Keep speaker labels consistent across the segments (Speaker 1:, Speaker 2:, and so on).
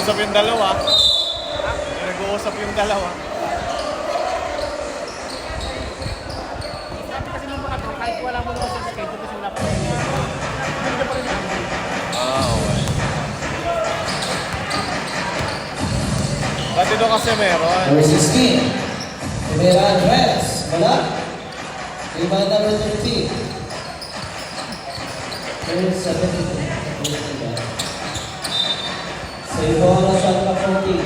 Speaker 1: Nag-uusap yung dalawa. Nag-uusap yung dalawa.
Speaker 2: Kasi nung mga to, kahit wala mo naman sa schedule kasi wala pa.
Speaker 1: Okay. Pati doon kasi meron.
Speaker 3: Number 16. Primera Andres. Wala. Rebound number 13. Number 17. Save ball na shot clock 40.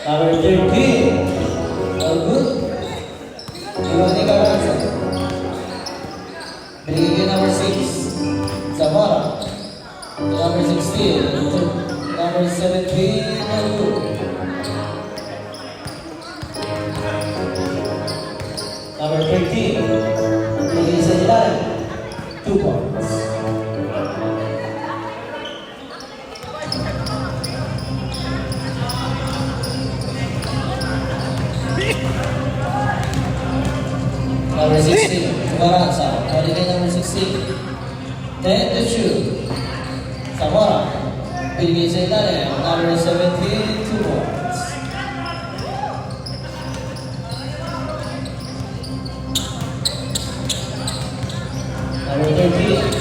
Speaker 3: Number 13. All good. Rebound ni Carranza. Binigay number 6. Zamora. Number 16, number 17, all good. Number 13, Elisa Dilan, 2 points. Number 16, Maranza, holiday number 16, 10 to shoot. Zamora, binigay sa ilalim, number 17, 2 points. Number 13.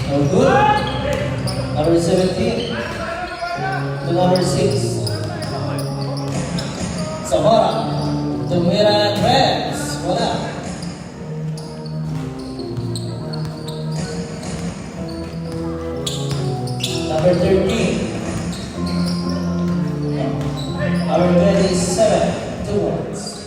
Speaker 3: No good. Number 17 to number 6. Zamora, Tumira Andres, wala. Number 13. Number 27. 2 points.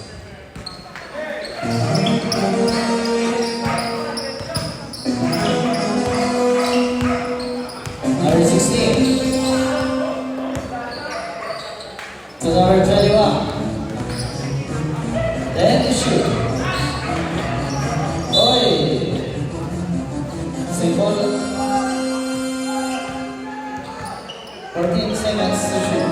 Speaker 3: Number 16. To number 21. Then to shoot. Oy! Simple. 14 seconds to shoot.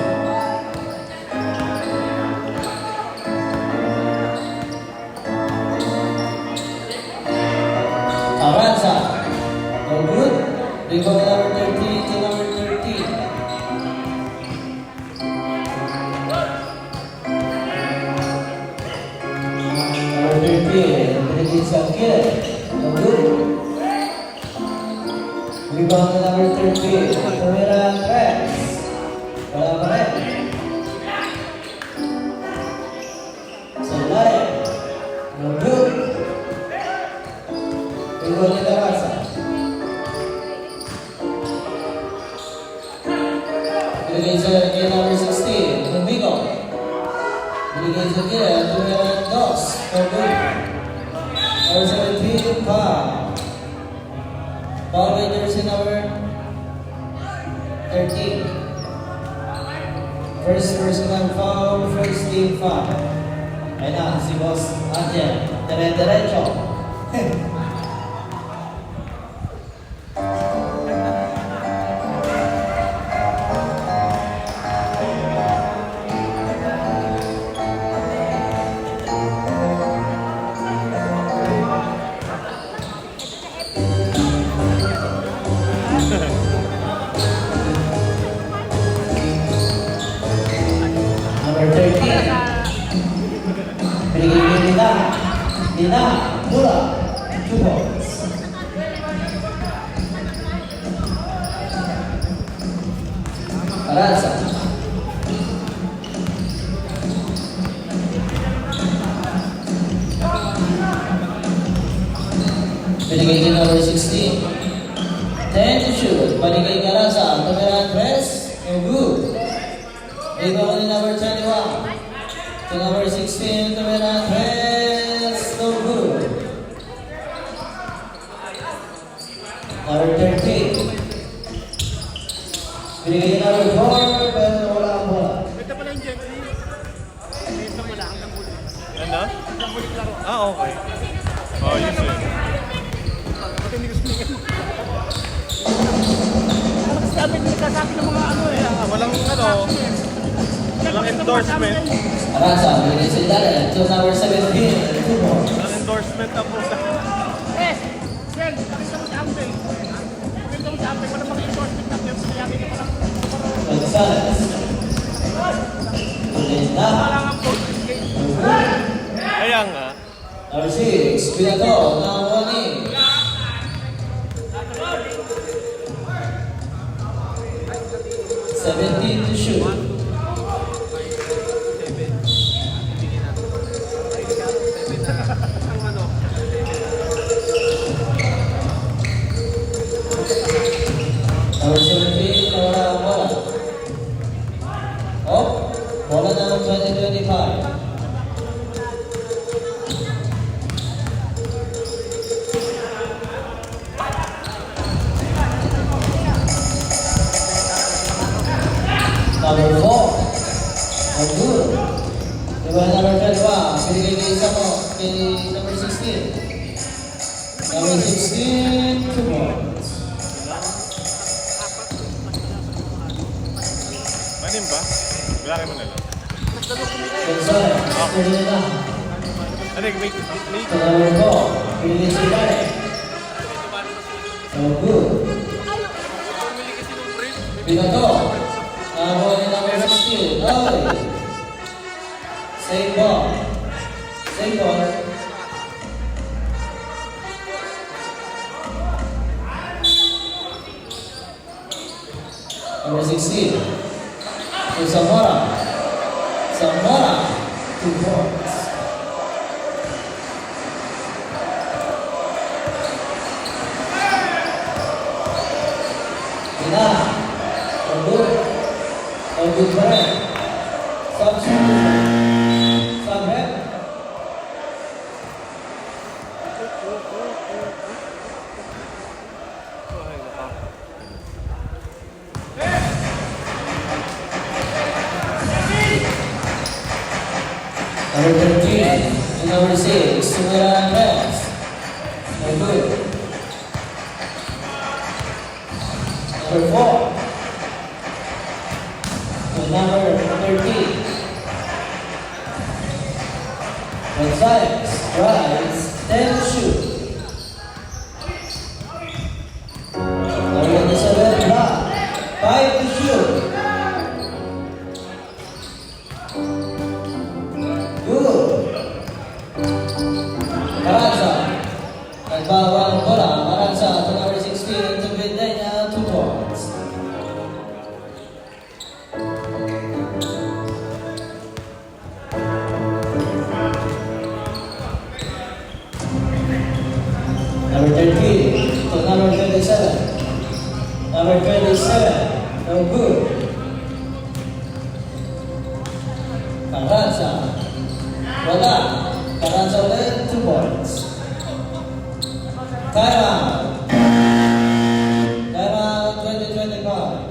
Speaker 3: Carranza. No good. Rebound number 13 to number 13. Number 13. Binigay sa Gil. No good. Rebound number 13. Tumira Andres. Wala pa rin. Salay. No good. Rebound ni Carranza. Binigay sa Gil number 16. Convigo. Binigay sa Gil. Tumira Dos. No good. Number 17. Foul. Foul by jersey number 13. First personal foul, first team foul. Ayun na, si Boss Angel. Dire-diretso. Number 13. Binigay ni Dina Mula. 2 points. Carranza. Binigay ni number 16. 10 to shoot. Binigay Carranza. Tumira Andres. No good. Rebound ni number 21. To number 16, Tumira Andres. No good. Number 13. Binigay ni number 4, pero wala ang bola.
Speaker 2: Ito pala yung Jeffrey. Ito pala hanggang huli.
Speaker 1: Ano?
Speaker 2: Hanggang huli laro.
Speaker 1: Okay. Oh, yun yun.
Speaker 2: Pati hindi ko sumingin mo. Sabi ng mga ano eh.
Speaker 1: Walang walang endorsement.
Speaker 3: Carranza, binigay sa ilalim. To number 17, 2 points.
Speaker 1: Walang endorsement na po.
Speaker 2: Eh, Kaya mo naman yung short pick na players. Kaya mo naman ang
Speaker 3: Gonzalez. Linda.
Speaker 2: wala nga po.
Speaker 1: Kaya nga.
Speaker 3: Number 6, Pinato, ng 1A. Seventeen to shoot.
Speaker 2: Ang ano.
Speaker 3: Number 17, nawala ang bola. Oh, bola ng 2025. Number 4, Abdul. Diba number 12, pinigay kay isa mo, kay number 16. Number 16, 2 points.
Speaker 1: Manin ba? Bilangin mo na lang.
Speaker 3: Gonzalez, tuloy na.
Speaker 1: Ano, wait.
Speaker 3: Sa number 4, pinigay si Barry. Abdul. Pinato. Nakakuha ni number 16, Oy. Save ball. Save ball. Number 16, to Zamora. Zamora, 2 points. Ina, Abdul. Abdul Barak. Substitute. Sabet. Number 13 and number 6, Sumera Andres. No good. Number 4 to number 13. Gonzalez drives, 10 to shoot. Number 27, Rock, 5 to shoot. Good. Maranza. Nagbawa ng bola. Maranza to number 16 to Videnya, 2 points. Number 13 to number 27. Number 27, no good. Carranza. Wala. Carranza ulit, 2 points. Time out. Time out, 2025.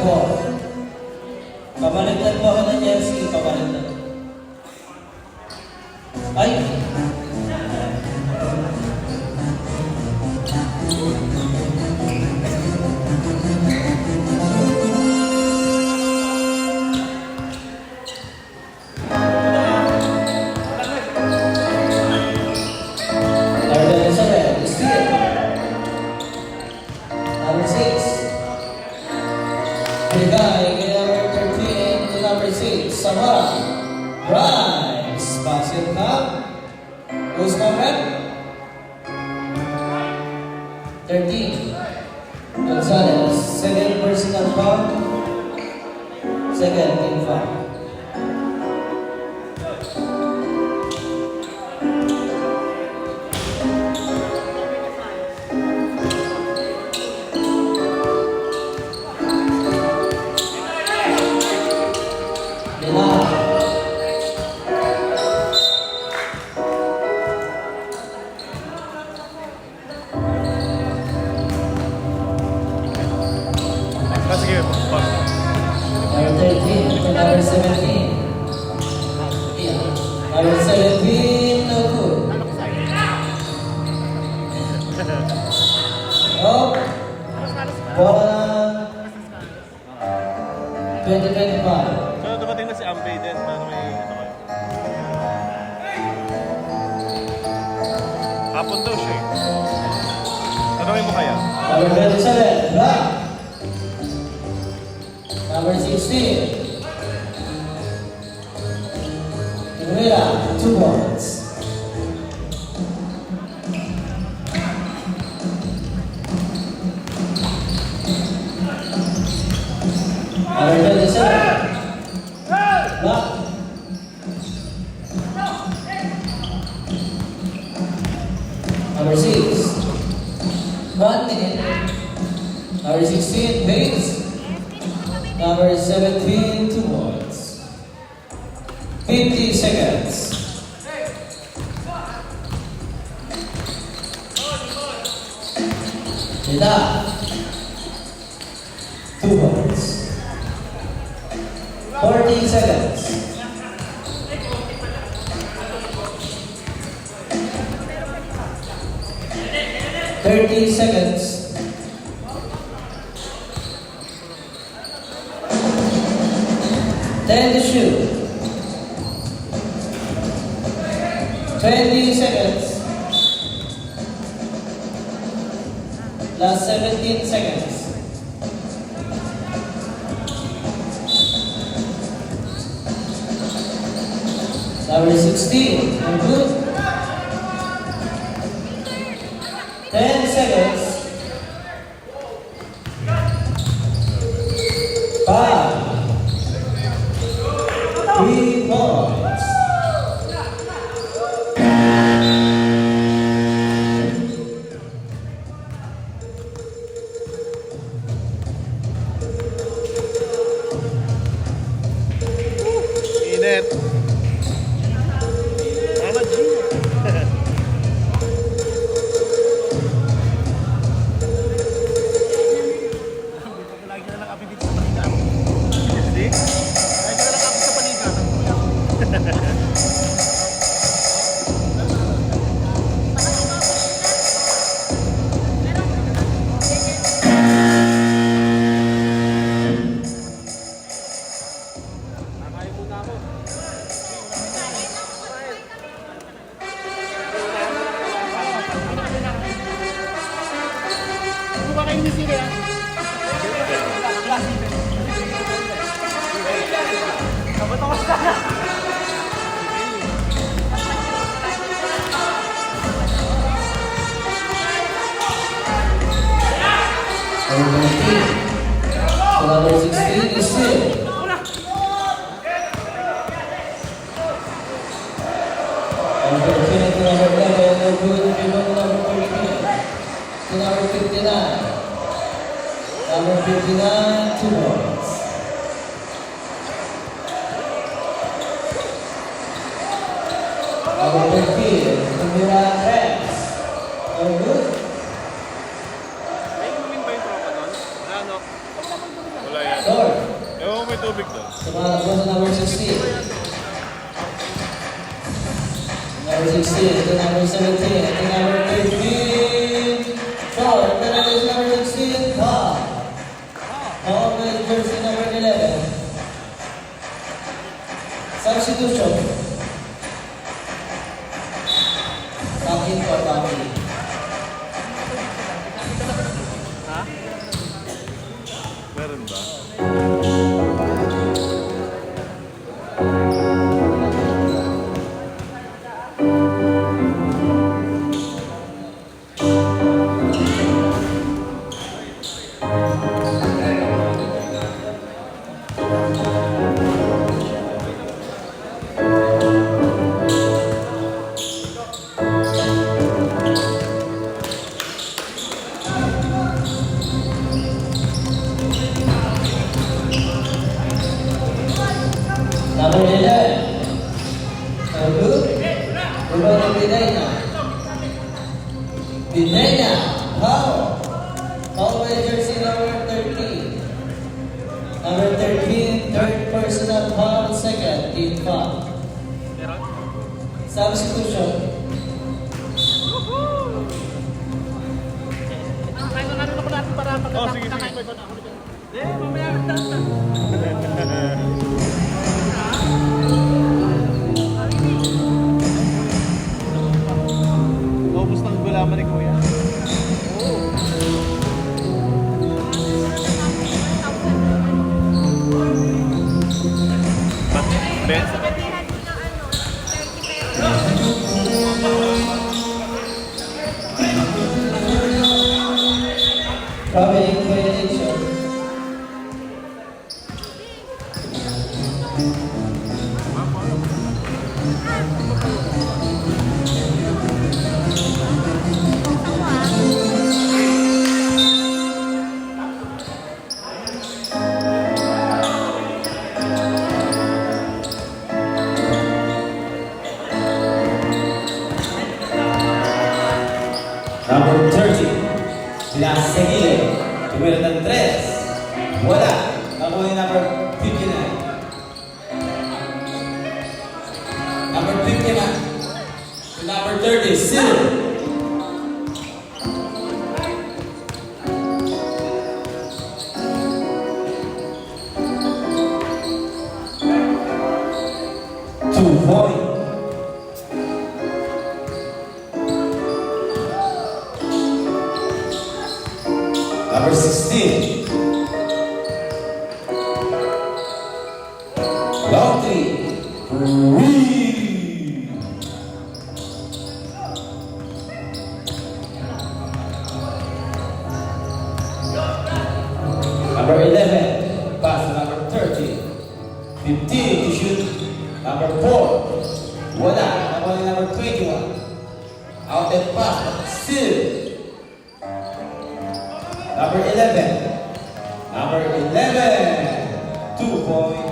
Speaker 3: po. Pabaliktad po ako ng jersey. Pabaliktad. Ay! Samara, Bryce, basket na. Who's coming? 13. Gonzalez, second personal foul. Second team foul. Number 17, no good.
Speaker 2: Ano ko sa'yo?
Speaker 3: Oh,
Speaker 2: Mas malas ka.
Speaker 3: bola 2025.
Speaker 1: So, dumating na si Ambay din. Para may ano kayo. Hapon daw siya eh. Tanungin mo kaya?
Speaker 3: Number 27, black. Number 16. Rivera, 2 points. Number 27. Black. Number 6. 1 minute. Number 16, Bates. Number 17, 2 points. 50 seconds. Ita. 2 points. 40 seconds. 30 seconds. 10 to shoot. 20 seconds. Last 17 seconds. Number 16. I'm good. 10 seconds. 5. 3 points.
Speaker 1: Init. Mama G.
Speaker 2: Lagi na lang kami dito sa panigan.
Speaker 1: Hindi?
Speaker 2: Lagi na lang kami sa panigan. Kakain muna ako. Ano ba kayo ni Siri ah? Sabot ako sa
Speaker 3: Number 19. So number 16 is still. Number 13 to number 11, no good. Rebound to number 14. To number 59. Number 59, 2 points. Number 15, Tumira Rex. No good.
Speaker 1: May inumin ba yung tropa doon? Wala, no? Wala yan.
Speaker 3: Lord.
Speaker 1: Ewan ko may tubig doon.
Speaker 3: Tumatakbo sa number 16. Number 16 to number 17 to number 13. Foul. Penalty is number 16. Foul. Foul with jersey number 11. Substitution. Takin po, takin.
Speaker 2: Ha?
Speaker 1: Meron ba?
Speaker 3: Number 11. Number 2. Rebound to Binayna. Binayna. Foul. Foul by jersey number 13. Number 13, third personal foul, second team foul.
Speaker 2: Meron?
Speaker 3: Substitution.
Speaker 2: Kahit na natin ako natin para
Speaker 1: Oh, sige, sige.
Speaker 2: Mamaya na.
Speaker 1: Ubus ng gulaman ni Kuya. Ben?
Speaker 3: Traveling violation. Number 30. Pinaseguile. Número ng 3. Wala. Nakuha yung number 59. Number 59. To number 30. Still. Point. Number 16. Long 3. Number 11. Pass to number 30. 15 to shoot. Number 4. Wala. Number 21. Out and pass. Still. Number 11. Number 11. 2 point.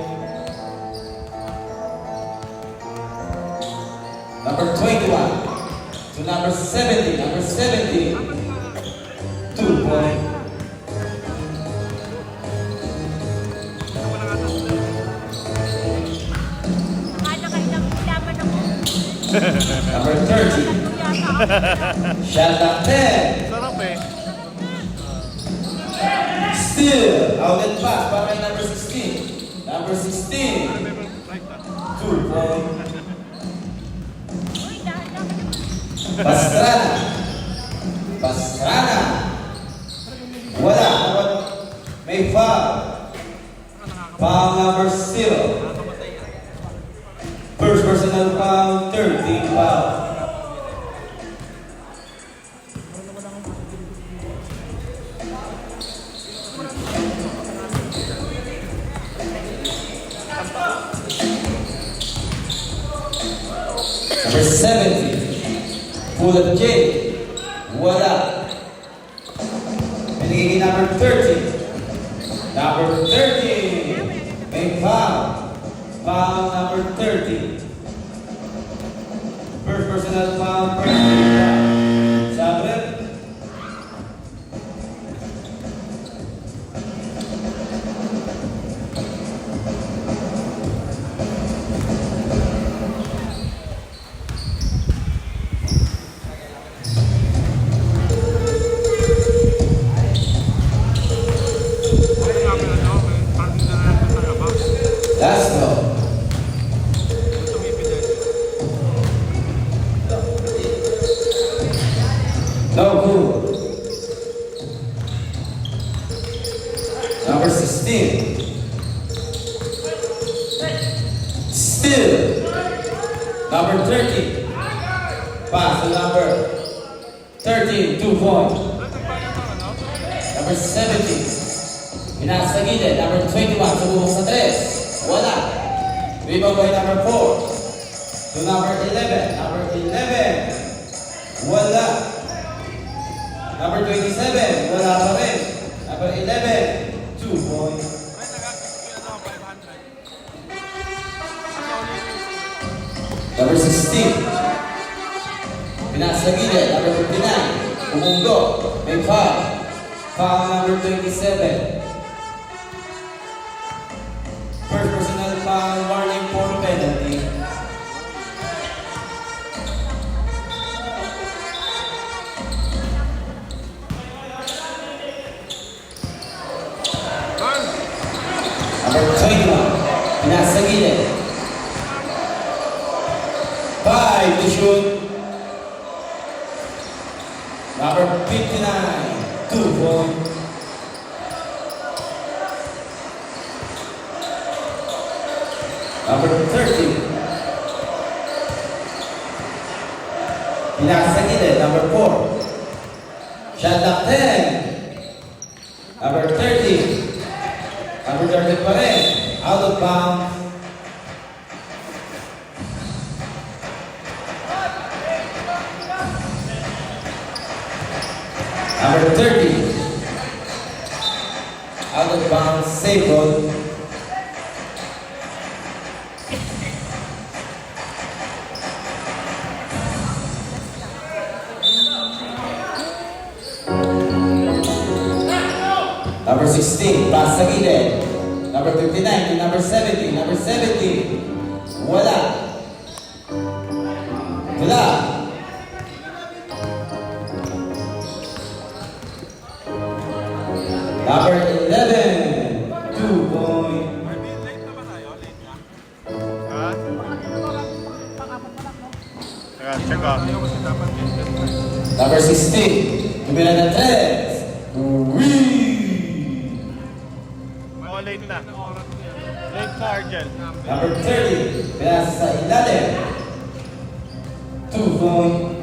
Speaker 3: Number 21. To number 70. Number 70. 2 point. Number 30. Shot up 10.
Speaker 1: Sarap eh.
Speaker 3: Still, outlet pass para kay number 16. Number 16. 2 point. Pastrana. Pastrana. Wala. May foul. Foul number 0. First personal foul, 13 foul. Number 70, full of J. Wala. Pinigiging number 30. Number 30. May foul. Foul number 30. First personal foul. Sabre. Last no. No good. Number 16. Still. Number 30. Pass to number 13, 2 point. Number 17. Pinasa sa gilid. Number 21. Sububok sa 3. Wala. Rebound by number 4. To number 11. Number 11. Wala. Number 27. Wala pa rin. Number 11. 2 points. Number 16. Pinasa sa gilid. Number 59. Umundo. May foul. Foul number 27. First personal foul, warning for penalty. Number 21. Pinasa sa gilid. 5 to shoot. Number 59. 2 point. Number 30. Pinasa sa gilid. Number 4. Shot clock 10. Number 30. Number 30 pa rin. Out of bounds. Number 30. Out of bounds. Save ball. Number 16, pass sa gilid. Number 59 to number 70. Number 70, wala. Wala. Number 11, 2 point.
Speaker 1: Ha? Teka, check out.
Speaker 3: Number 16, tumira ng 3.
Speaker 1: Oh, late na. Late na, Argel.
Speaker 3: Number 30, pinasa sa ilalim. 2 point.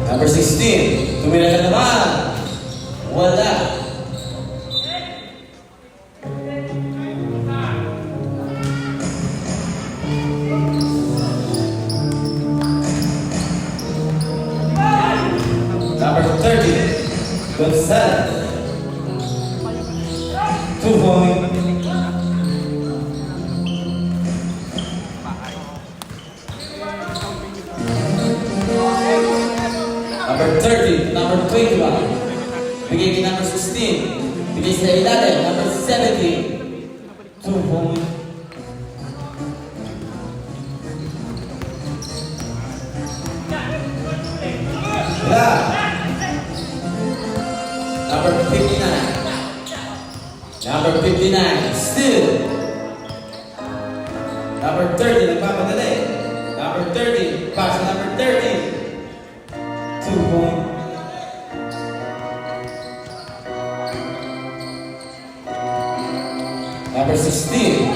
Speaker 3: Number 16, tumira na naman. Wala. Number 30, Gonzalez. 2 point. Number 30, number 21. Bigay kay number 16. Bigay sa ilalim, number 70. 2 point. Wala. Number 59. Number 59, still. Number 30, nagpapadali. Number 30, pass to number 30. 2 point. Number 16.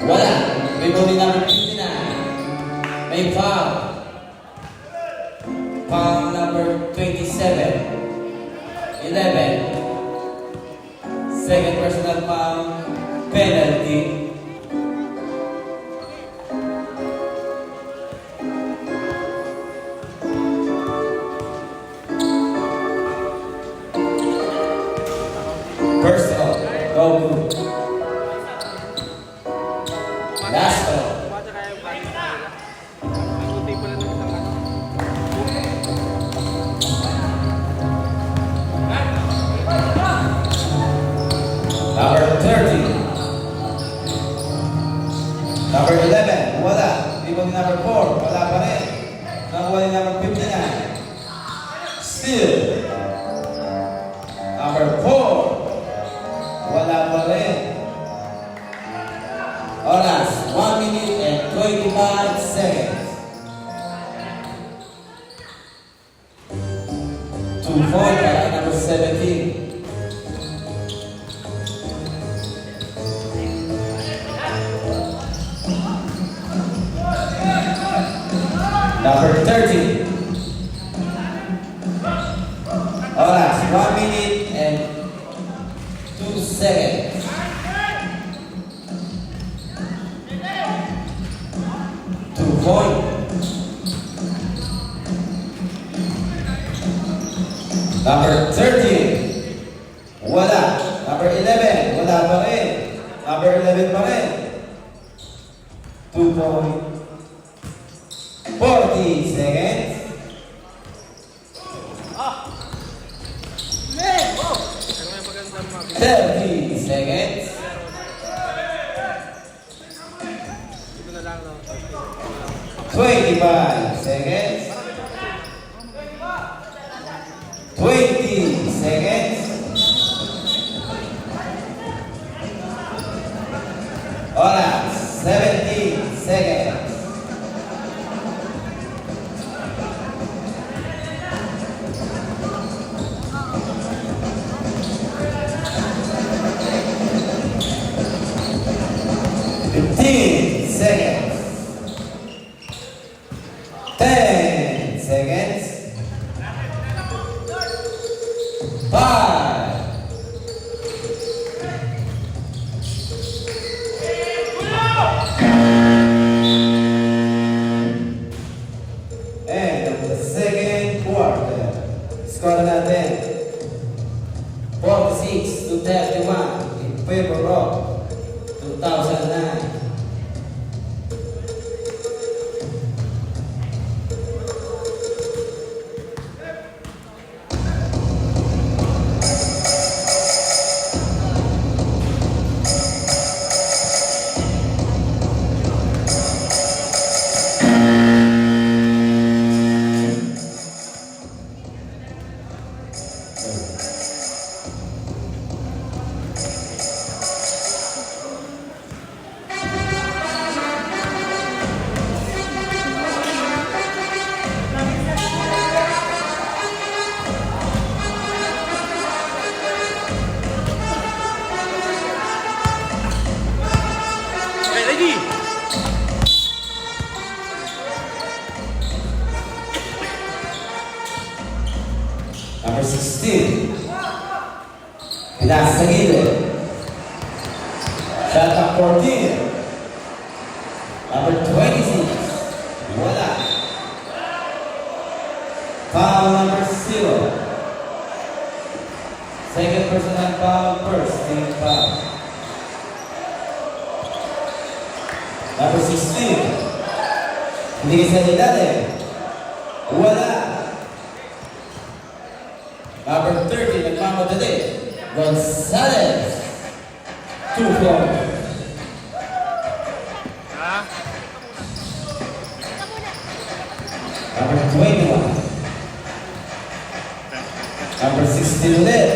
Speaker 3: Wala. Rebound ni number 59. May foul. Foul number 27. 11. Second personal foul. Penalty. Personal. Go blue. Last call.
Speaker 2: Bata kaya yung bata nila. Nagunti pa lang ng isang ano.
Speaker 3: Number 30. Number 11. Wala. Rebound ni number 4. Wala pa rin. Nakuha ni number 59. Still. Number 4. Wala pa rin. Oras. 1 minute and 25 seconds. 2 point para number 17. Number 30. Oras, 1 minute and 2 seconds. Two point. Number 30. Wala. Number 11. Wala pa rin. Number 11 pa rin. 2 point. 40 seconds.
Speaker 2: Pero may magandang mga
Speaker 3: 30 seconds.
Speaker 2: dito na lang.
Speaker 3: 25 seconds. 20 seconds. Oras, 17 seconds. Fifteen seconds. 10 seconds. 5. And the second quarter. Score natin. 46 to 31 in favor of 2009.
Speaker 1: Okay, ready?
Speaker 3: Number 16. Pinas sa gilid. Shot clock 14. Number 26. Wala. Foul number 0. Second personal foul, first team foul. Number 16. Hindi sa ilalim. Wala. Number 30, nagmamadali. Gonzalez. 2 points.
Speaker 1: Ha?
Speaker 3: Number 21. Number 16 ulit.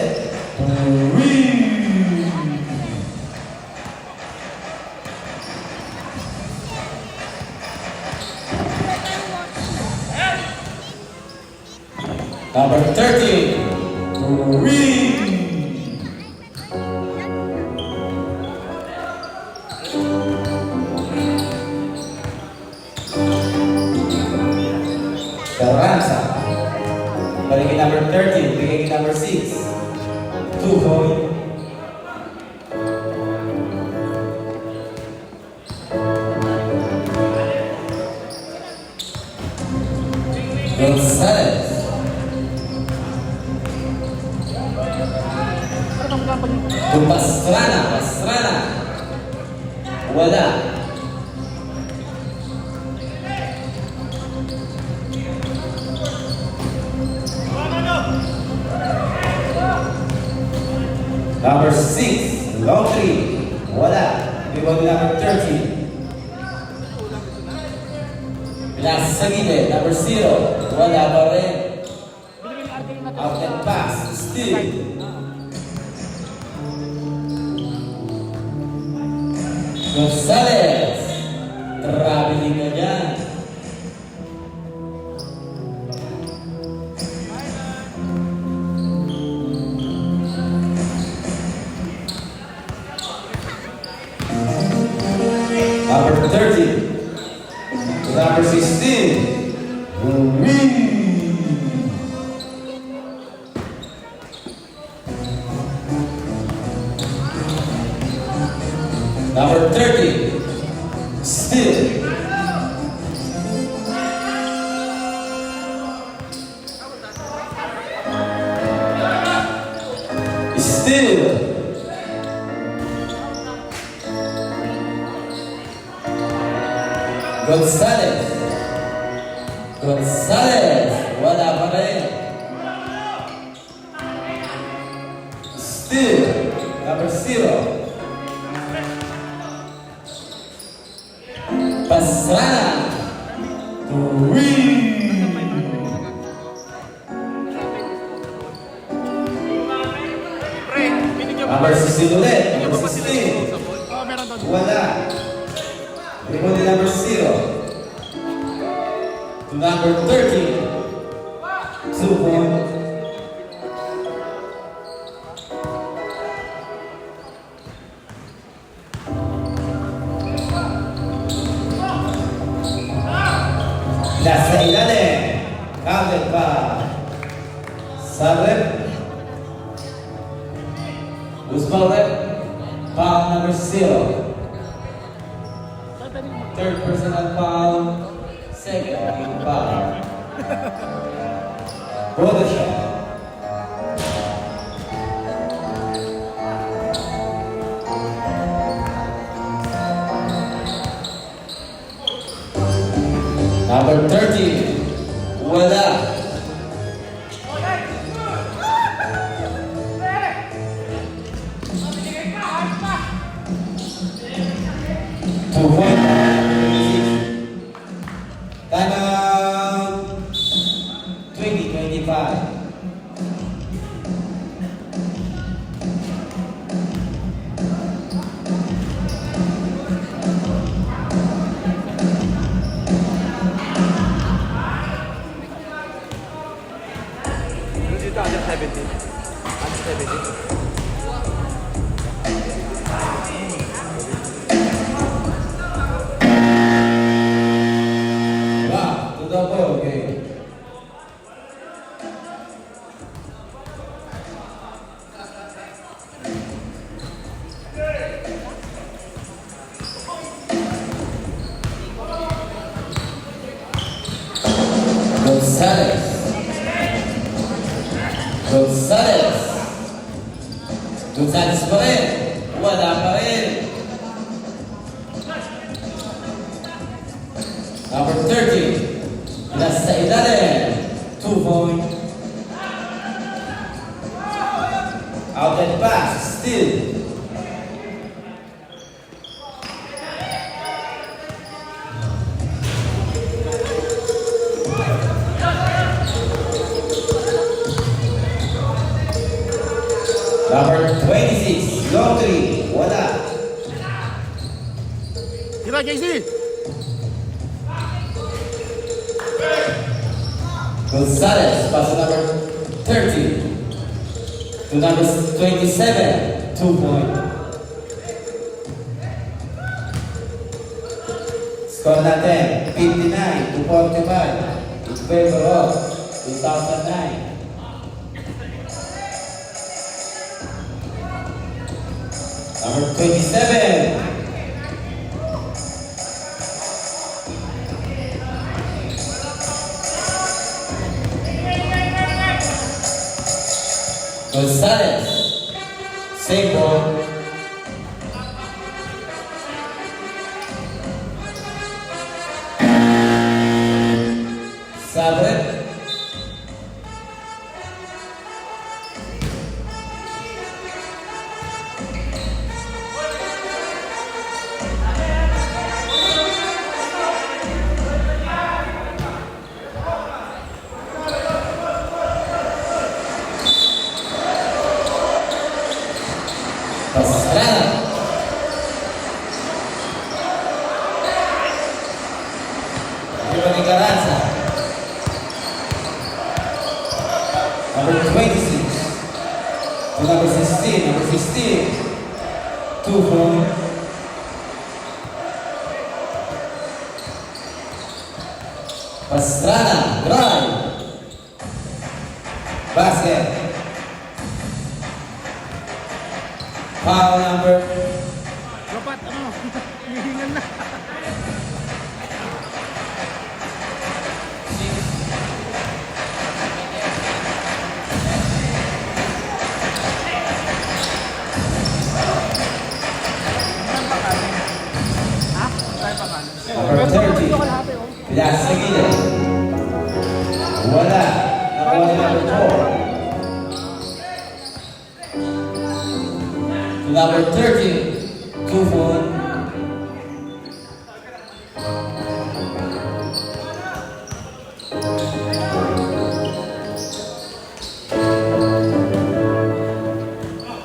Speaker 3: Number 30. Carranza. Balikin number 30, bigay number 6. 2 point. Gonzalez. To Pastrana. Wala. Number 6, long 3. Wala. Bigay number 30. Pinas sa gilid, number 0. Wala pa rin. Out and pass, still. Gonzalez. Traveling ka dyan. Number 30. Number 16. Number 30. Still. Still. Gonzalez. Wala pa rin. Still. Number 0. Pastrana. Number 16 ulit. Number 16.
Speaker 2: Oh, meron doon.
Speaker 3: Wala. Rebound ni number 0. To number 13. 2 point. Nasa ilalim. Counted pa. Sa rep. Loose ball rep. Foul number 0. Third personal foul. Second team foul. Bonus shot. Number 30. Wala. Two point. Time out. 20-25.
Speaker 1: Dito, under 17. Under 17.
Speaker 3: Back to the ball game. Gonzalez. Gonzalez. Gonzalez pa rin. Wala pa rin. Number 30. Nasa ilalim. 2 point. Out and pass. Still. Number 26. Long 3. Wala.
Speaker 2: Tira, JC.
Speaker 3: Gonzalez, pass to number 30. To number 27, 2 point. Score natin, 59 to 45. In favor of 2009. Number 27. Gonzalez, same ball. Sabre. Pastrana. Giovanni Carranza. Number 26. To number 16. Number 16. 2 point. Pastrana. Drive. Basket. Foul number
Speaker 2: Dapat, ano, hihingan na.
Speaker 3: 6.
Speaker 2: Ha? Tayo pa kan.
Speaker 3: Number 30. Pilas sa gilid. Wala. Nakuha ni number 4. To number 30. 2 point.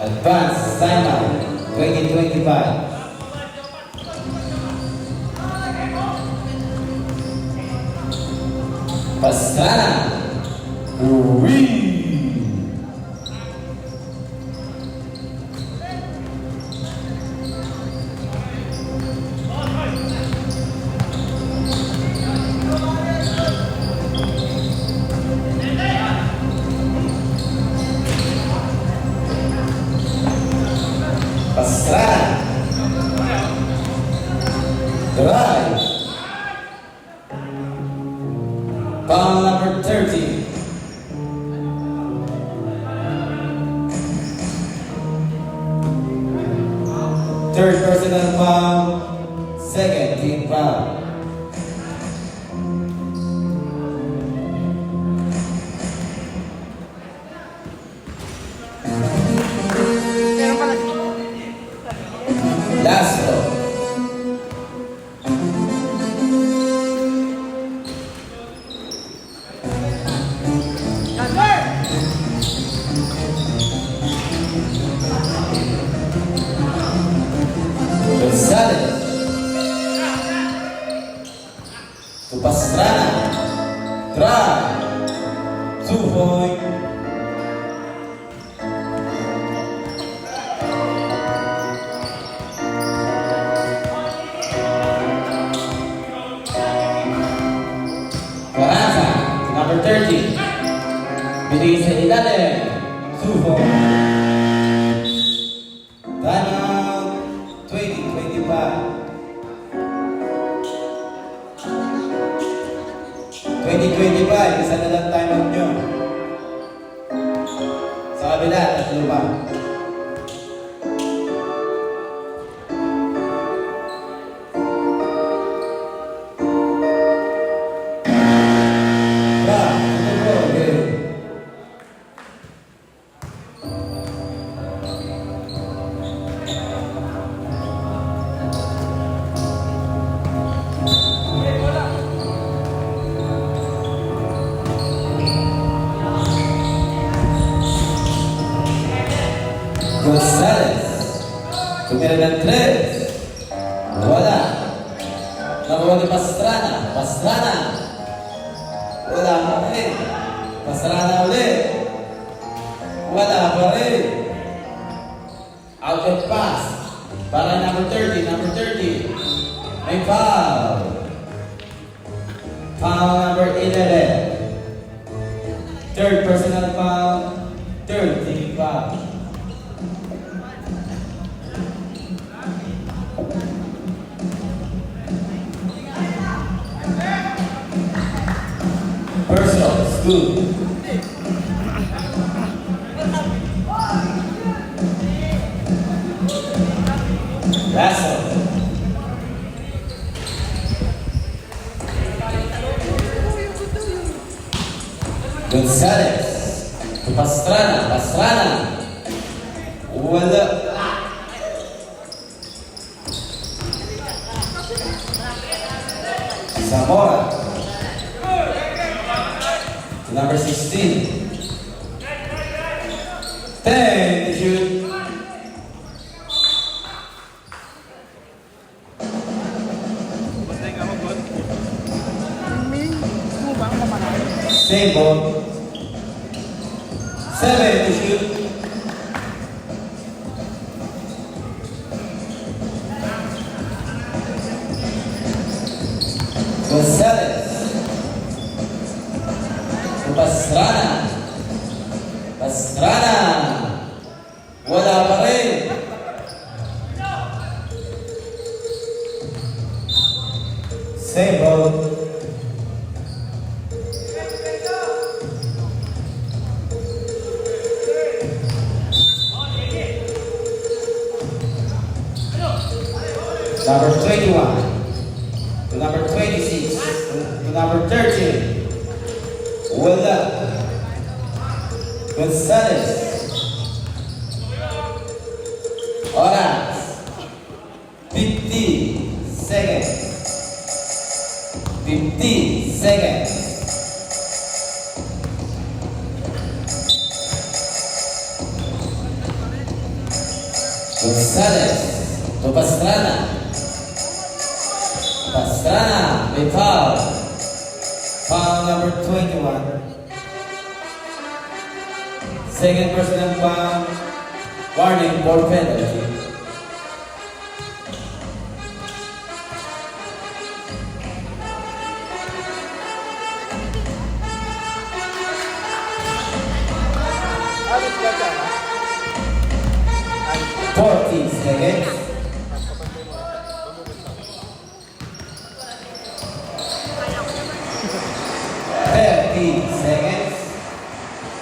Speaker 3: Advance. timeout, 2025. Pastrana. Uwi. Pastrana. Drive. Foul number 30. Third personal foul, second team foul.
Speaker 2: Meron pala.
Speaker 3: Last ball.
Speaker 2: Number!
Speaker 3: Gonzalez. To Pastrana. Drive. 2-point. Carranza. To number 30. Bigay sa ilalim. 2-point. Timeout 2025. 2025, isa na lang timeout nyo. Sa kabila, tatlo pa. Okay. Gonzalez. Tumira ng 3. Wala. Nakuha ni Pastrana. Pastrana. Wala pa rin. Pastrana ulit. Wala pa rin. Outlet pass. Para number 30. Number 30. May foul. Foul number 11. Third personal foul. Third team foul. Personal, school. Last one. Gonzalez. Pastrana. Pastrana. Wala. Zamora. Number 16. 10 to shoot.
Speaker 1: Basta yung ako, God.
Speaker 2: May sumubang mamanalo.
Speaker 3: Same ball. 7 to shoot. Gonzalez. Pastrana. Pastrana. Wala pa rin. Same ball. Number 21 to number 26 to number 13. Wala. Gonzalez. Oras. 50 seconds. 50 seconds. Gonzalez to Pastrana. Pastrana, may foul. Foul number 21. Second personal foul. Warning for penalty.
Speaker 1: Alis ka dyan, ha?
Speaker 3: 40 seconds. Seconds.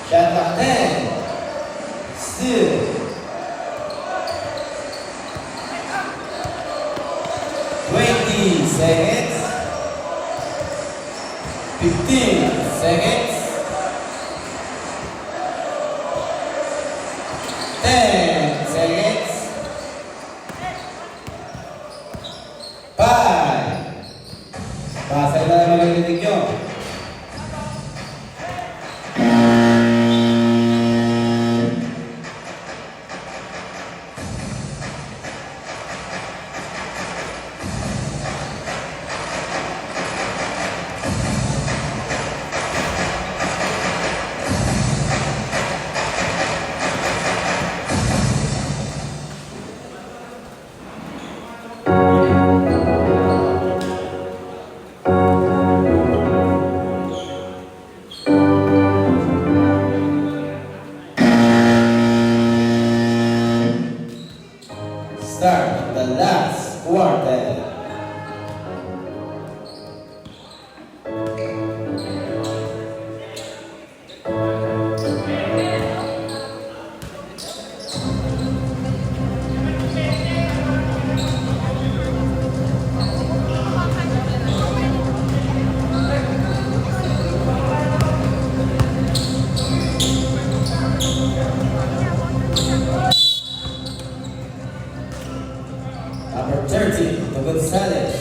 Speaker 3: Shot clock 10. Still. 20 seconds. 15 seconds. 10 seconds. 5. Basa na naman ang titig nyo. Start the last quarter. Number 30, to Gonzalez.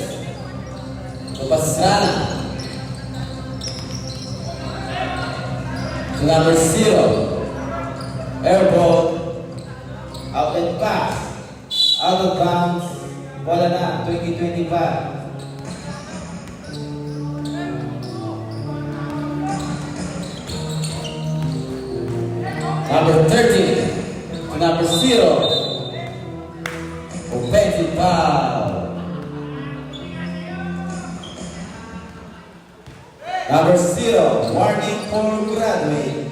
Speaker 3: To Pastrana. To number 0. Airball. Outlet pass. Out of bounds. Wala na, 2025. Number 30. To number 0. Offensive foul. Number 0, warning for graduate.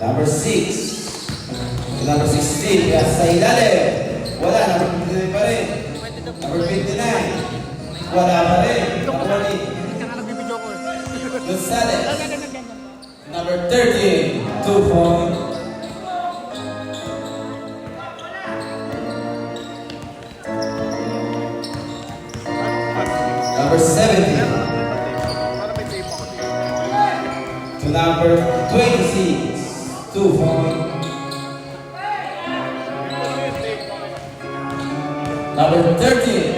Speaker 3: Number 6. Number 16, kaya sa ilalim. Wala, number 59 pa rin. Number 59. Wala pa rin. Number 40. Gonzalez. Number 30, 2 point. Number 70,
Speaker 1: Para may tape ako dito.
Speaker 3: to number 26, 2 point. Number 30,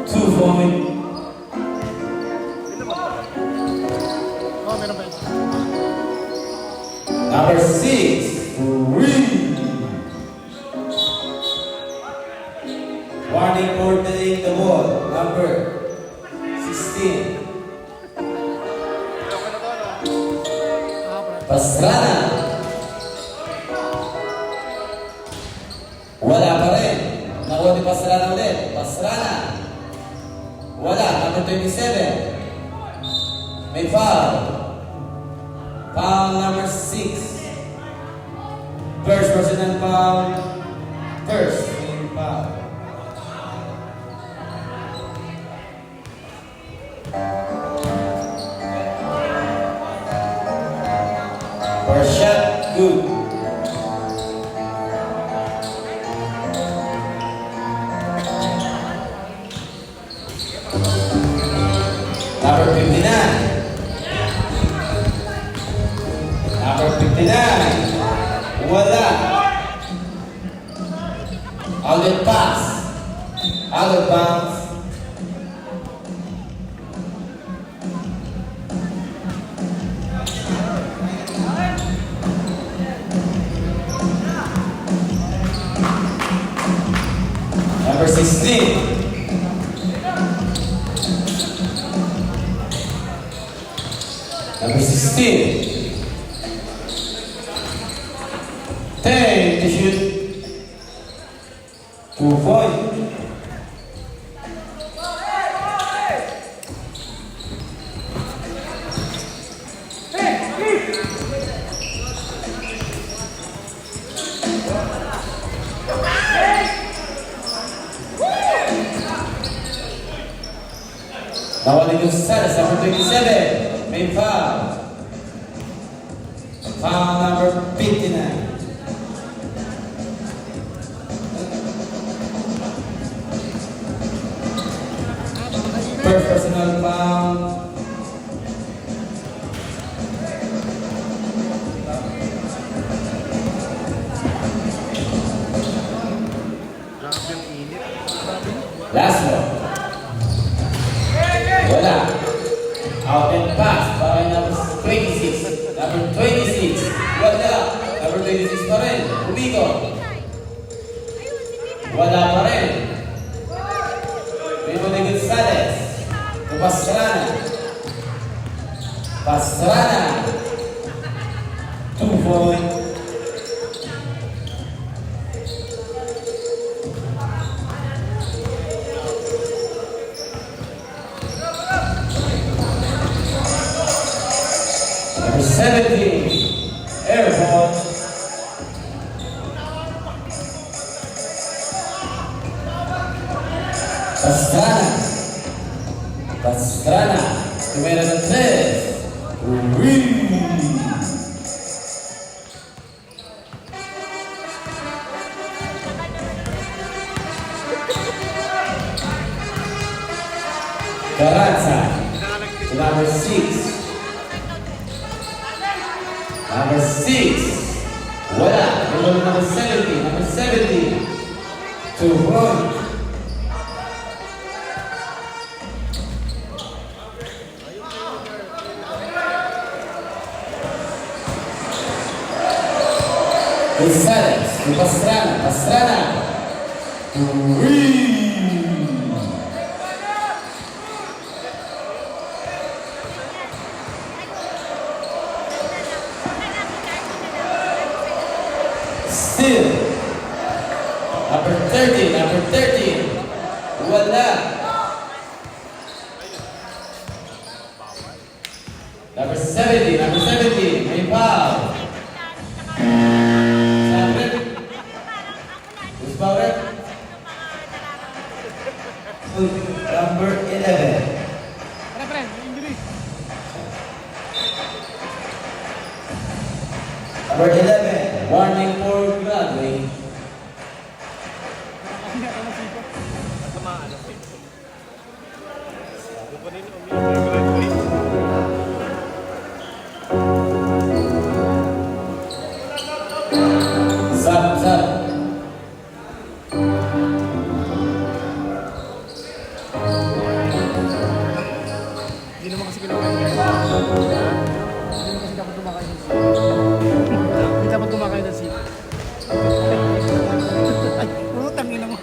Speaker 3: 2 point.
Speaker 1: Oh, meron ba yun?
Speaker 3: Number 6, 3. Warning for delaying the ball. Number 16.
Speaker 1: Meron ka na to, no?
Speaker 3: Pastrana. Wala pa rin. Nakuha ni Pastrana ulit. Pastrana. Wala. Number 27. May foul. Foul number 6. First personal foul. First team foul. First shot, good. Number 59. Number 59. Wala. Outlet pass. Out of bounds. 16. Number 16. 10 to shoot. 2 point. Nawali Gonzalez, number 27. May foul. Foul number 59. First personal foul.
Speaker 1: Grabe yung init.
Speaker 3: Last one. Wala. Out and pass para number 26. Number 26. Wala. Number 26 pa rin. Umigo. Wala pa rin. Primo de Gonzalez. Pastrana. Pastrana. 2 point. Number 17, Airborne. Pastrana. Pastrana. Número 3. Carranza. Number 6. Number 6. Wala. Number 70. Number 70. 2 points. Gonzalez. Pastrana. Pastrana. Still. Number 30, number 30. Wala. Number 70, number 70. May foul. Sabi. Who's power? Number 11.
Speaker 2: Pre, pre, injury.
Speaker 3: Number 11. Warning for Broadway.
Speaker 1: Tamaan. Doon pa rin umiyak.
Speaker 3: Zap, zap.
Speaker 2: Hindi naman kasi kinakain yan. Hindi naman kasi dapat kumakain ng sip. Hindi dapat kumakain ng sip. Ay, putang ina mo.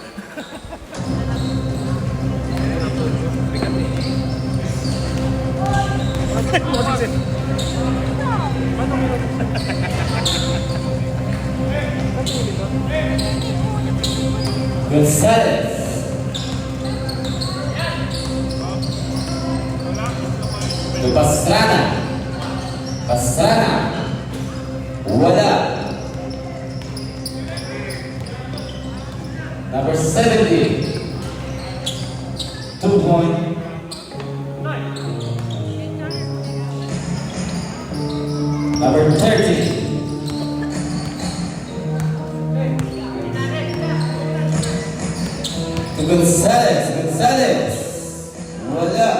Speaker 3: Gonzalez. Pastrana. Pastrana. Wala. Number 70. 2 point. Number 30. To Gonzalez. Gonzalez. Wala.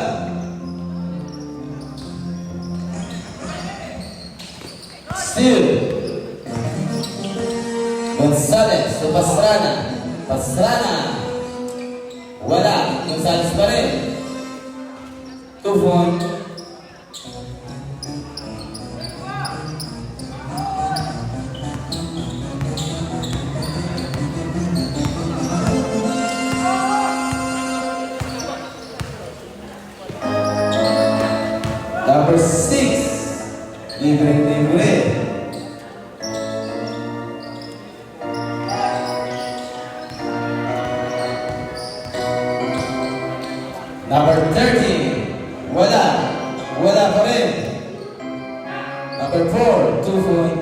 Speaker 3: Still. Gonzalez to Pastrana. Pastrana. Wala. Gonzalez pa rin. 2 point. Number 6, libre-libre. Number 13, wala. Wala pa rin. Number 4, 2 point.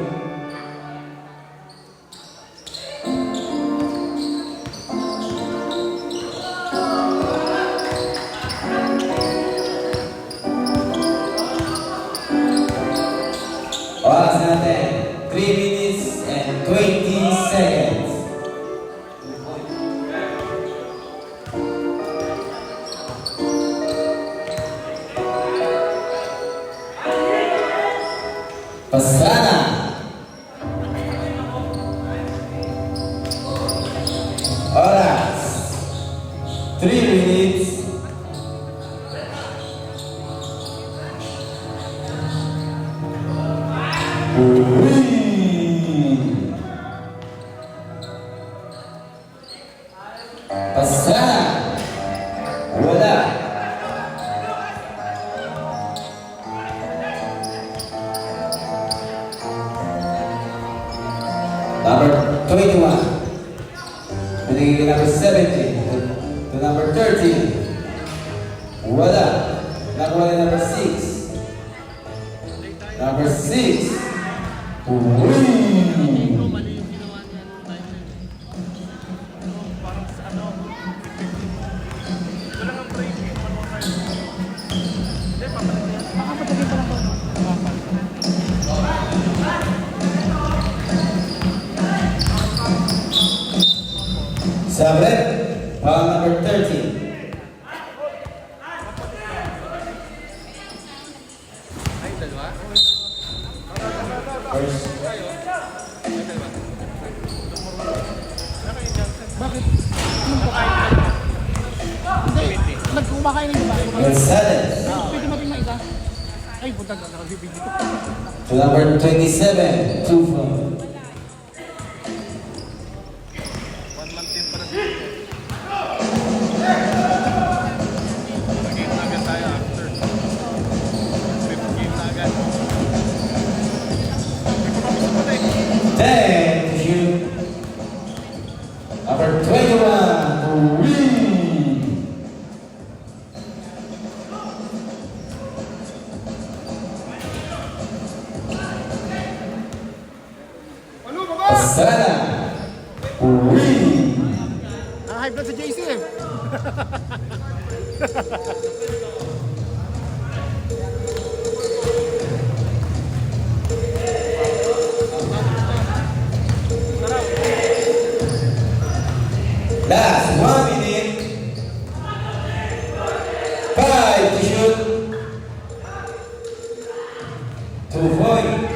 Speaker 3: Oras natin, 3 minutes and 20 seconds. Pasana. Oras, 3 minutes. Pasana. Wala. Number 21. Binigay kay number 17 to number 13. Wala. Nakuha ni number 6. Number 6.
Speaker 2: Mali yung ginawa niya nung time na yun. Parang sa ano, 50-50. Wala kang break. Hindi, papalik niya. Makapatagin pa lang ba?
Speaker 3: Sabre, foul number 13.
Speaker 1: Ay, dalawa?
Speaker 3: First,
Speaker 1: Tayo? Ay, dalawa.
Speaker 2: Bakit? Anong pakain ka? Hindi, nagkumakain ng iba.
Speaker 3: Gonzalez
Speaker 2: Pwede mo rin na isa? Ay, punta na, nakabibigyo.
Speaker 3: to number 27. 2 from.
Speaker 1: 1 month din para sa Mag-game na agad tayo after. 5 game na agad. May pagkapos na pala eh.
Speaker 3: 10 to shoot. Number 21 to win.
Speaker 1: Ano, baba?
Speaker 3: Pasana. Win.
Speaker 2: High blood sa JCF.
Speaker 3: Last 1 minute. 5 to shoot. 2 point.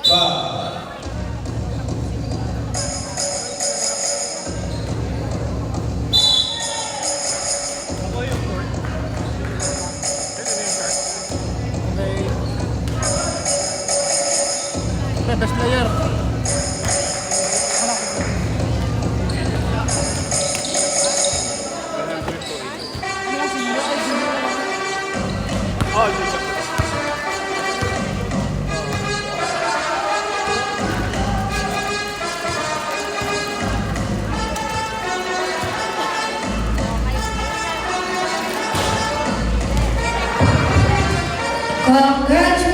Speaker 3: Five.
Speaker 1: Ako yung court. Ito na yung card.
Speaker 2: Okay. Okay, best player.
Speaker 1: Oh, yun siya.
Speaker 4: Congratulations!